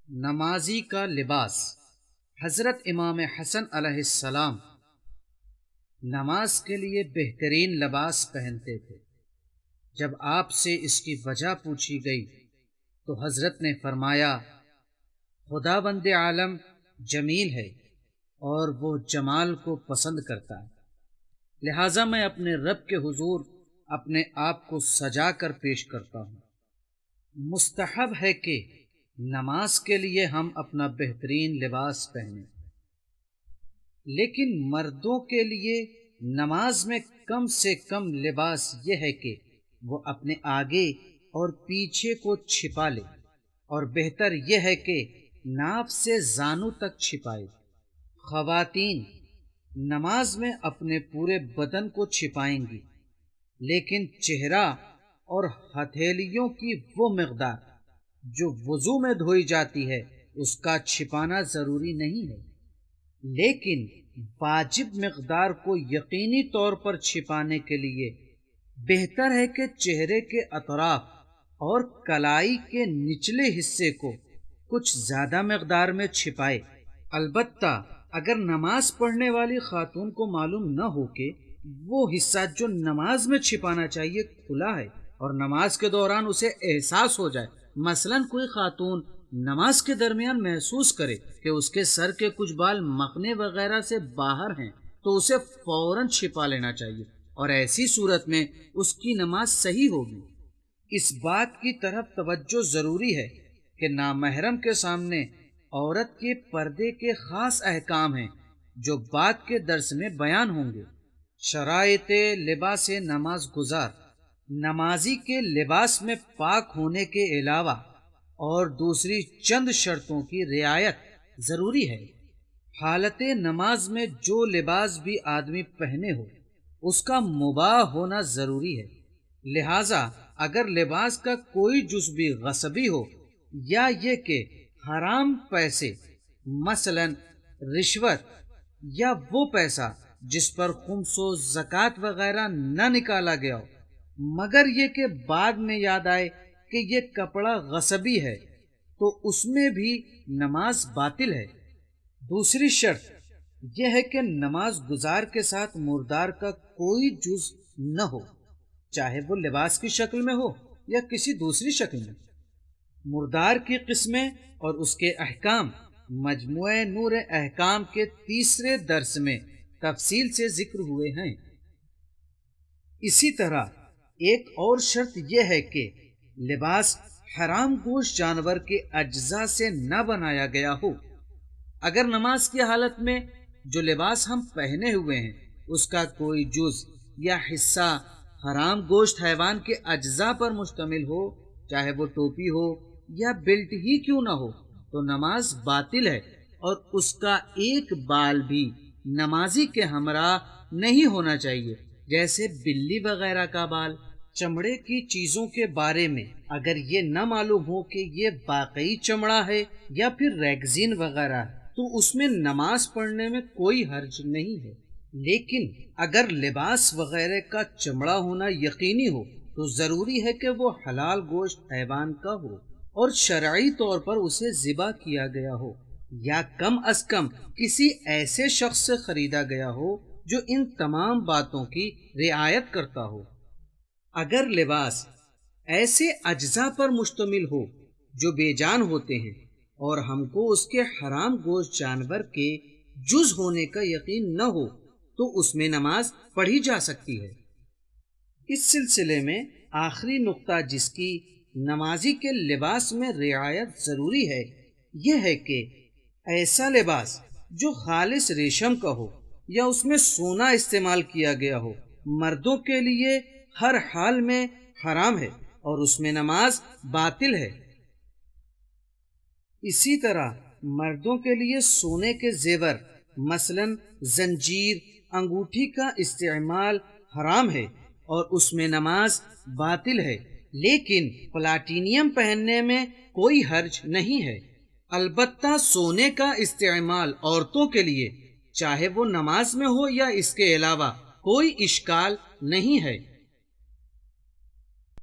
نمازی کا لباس۔ حضرت امام حسن علیہ السلام نماز کے لیے بہترین لباس پہنتے تھے۔ جب آپ سے اس کی وجہ پوچھی گئی تو حضرت نے فرمایا، خدا بند عالم جمیل ہے اور وہ جمال کو پسند کرتا ہے، لہٰذا میں اپنے رب کے حضور اپنے آپ کو سجا کر پیش کرتا ہوں۔ مستحب ہے کہ نماز کے لیے ہم اپنا بہترین لباس پہنیں، لیکن مردوں کے لیے نماز میں کم سے کم لباس یہ ہے کہ وہ اپنے آگے اور پیچھے کو چھپا لے، اور بہتر یہ ہے کہ ناف سے زانوں تک چھپائے۔ خواتین نماز میں اپنے پورے بدن کو چھپائیں گی، لیکن چہرہ اور ہتھیلیوں کی وہ مقدار جو وضو میں دھوئی جاتی ہے اس کا چھپانا ضروری نہیں ہے، لیکن واجب مقدار کو یقینی طور پر چھپانے کے لیے بہتر ہے کہ چہرے کے اطراف اور کلائی کے نچلے حصے کو کچھ زیادہ مقدار میں چھپائے۔ البتہ اگر نماز پڑھنے والی خاتون کو معلوم نہ ہو کہ وہ حصہ جو نماز میں چھپانا چاہیے کھلا ہے اور نماز کے دوران اسے احساس ہو جائے، مثلا کوئی خاتون نماز کے درمیان محسوس کرے کہ اس کے سر کے کچھ بال مخنے وغیرہ سے باہر ہیں، تو اسے فوراً چھپا لینا چاہیے، اور ایسی صورت میں اس کی نماز صحیح ہوگی۔ اس بات کی طرف توجہ ضروری ہے کہ نامحرم کے سامنے عورت کے پردے کے خاص احکام ہیں جو بعد کے درس میں بیان ہوں گے۔ شرائط لباس نماز گزار۔ نمازی کے لباس میں پاک ہونے کے علاوہ اور دوسری چند شرطوں کی رعایت ضروری ہے۔ حالت نماز میں جو لباس بھی آدمی پہنے ہو اس کا مباح ہونا ضروری ہے، لہٰذا اگر لباس کا کوئی جز بھی غصبی ہو یا یہ کہ حرام پیسے، مثلا رشوت یا وہ پیسہ جس پر خمس و زکوٰۃ وغیرہ نہ نکالا گیا ہو، مگر یہ کہ بعد میں یاد آئے کہ یہ کپڑا غصبی ہے، تو اس میں بھی نماز باطل ہے۔ دوسری شرط یہ ہے کہ نماز گزار کے ساتھ مردار کا کوئی جز نہ ہو، چاہے وہ لباس کی شکل میں ہو یا کسی دوسری شکل میں۔ مردار کی قسمیں اور اس کے احکام مجموعہ نور احکام کے تیسرے درس میں تفصیل سے ذکر ہوئے ہیں۔ اسی طرح ایک اور شرط یہ ہے کہ لباس حرام گوشت جانور کے اجزاء سے نہ بنایا گیا ہو۔ اگر نماز کی حالت میں جو لباس ہم پہنے ہوئے ہیں اس کا کوئی جز یا حصہ حرام گوشت حیوان کے اجزاء پر مشتمل ہو، چاہے وہ ٹوپی ہو یا بیلٹ ہی کیوں نہ ہو، تو نماز باطل ہے، اور اس کا ایک بال بھی نمازی کے ہمراہ نہیں ہونا چاہیے، جیسے بلی وغیرہ کا بال۔ چمڑے کی چیزوں کے بارے میں اگر یہ نہ معلوم ہو کہ یہ واقعی چمڑا ہے یا پھر ریگزین وغیرہ ہے تو اس میں نماز پڑھنے میں کوئی حرج نہیں ہے، لیکن اگر لباس وغیرہ کا چمڑا ہونا یقینی ہو تو ضروری ہے کہ وہ حلال گوشت حیوان کا ہو اور شرعی طور پر اسے ذبح کیا گیا ہو، یا کم از کم کسی ایسے شخص سے خریدا گیا ہو جو ان تمام باتوں کی رعایت کرتا ہو۔ اگر لباس ایسے اجزاء پر مشتمل ہو جو بے جان ہوتے ہیں اور ہم کو اس کے حرام گوشت جانور کے جز ہونے کا یقین نہ ہو تو اس میں نماز پڑھی جا سکتی ہے۔ اس سلسلے میں آخری نقطہ جس کی نمازی کے لباس میں رعایت ضروری ہے یہ ہے کہ ایسا لباس جو خالص ریشم کا ہو یا اس میں سونا استعمال کیا گیا ہو مردوں کے لیے ہر حال میں حرام ہے اور اس میں نماز باطل ہے۔ اسی طرح مردوں کے لیے سونے کے زیور مثلا زنجیر، انگوٹھی کا استعمال حرام ہے اور اس میں نماز باطل ہے، لیکن پلاٹینیم پہننے میں کوئی حرج نہیں ہے۔ البتہ سونے کا استعمال عورتوں کے لیے چاہے وہ نماز میں ہو یا اس کے علاوہ کوئی اشکال نہیں ہے۔